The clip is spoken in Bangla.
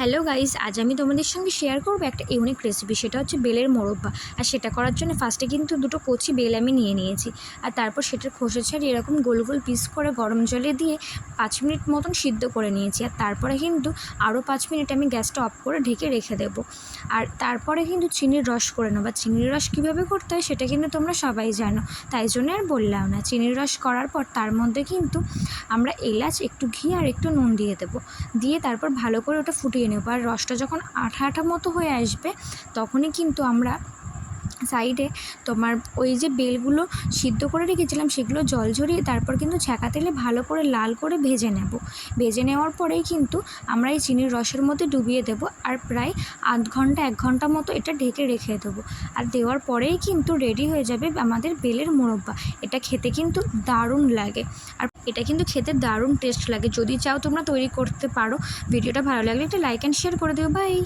হ্যালো গাইস, আজ আমি তোমাদের সঙ্গে শেয়ার করবো একটা ইউনিক রেসিপি। সেটা হচ্ছে বেলের মোরব্বা। আর সেটা করার জন্য ফার্স্টে কিন্তু দুটো কচি বেল আমি নিয়ে নিয়েছি। আর তারপর সেটার খোসা ছাড়িয়ে এরকম গোল গোল পিস করে গরম জলে দিয়ে 5 মিনিট মতন সিদ্ধ করে নিয়েছি। আর তারপরে কিন্তু আরও 5 মিনিট আমি গ্যাসটা অফ করে ঢেকে রেখে দেবো। আর তারপরে কিন্তু চিনির রস করে নেবো। আর চিনির রস কীভাবে করতে হয় সেটা কিন্তু তোমরা সবাই জানো, তাই জন্য আর বললাম না। চিনির রস করার পর তার মধ্যে কিন্তু আমরা এলাচ, একটু ঘি আর একটু নুন দিয়ে দেবো। দিয়ে তারপর ভালো করে ওটা ফুটিয়ে নেব। আর রসটা যখন আঠা আঠা মতো হয়ে আসবে তখনই কিন্তু আমরা সাইডে তোমার ওই যে বেলগুলো সিদ্ধ করে রেখেছিলাম সেগুলো জল ঝরিয়ে তারপর কিন্তু ছ্যাঁকা তেলে ভালো করে লাল করে ভেজে নেব। ভেজে নেওয়ার পরেই কিন্তু আমরা এই চিনির রসের মধ্যে ডুবিয়ে দেবো। আর প্রায় আধ ঘন্টা 1 ঘন্টা মতো এটা ঢেকে রেখে দেবো। আর দেওয়ার পরেই কিন্তু রেডি হয়ে যাবে আমাদের বেলের মোরব্বা। এটা খেতে কিন্তু দারুণ লাগে। আর এটা কিন্তু খেতে দারুণ টেস্ট লাগে। যদি চাও তোমরা তৈরি করতে পারো। ভিডিওটা ভালো লাগলে একটা লাইক অ্যান্ড শেয়ার করে দিও। বাই।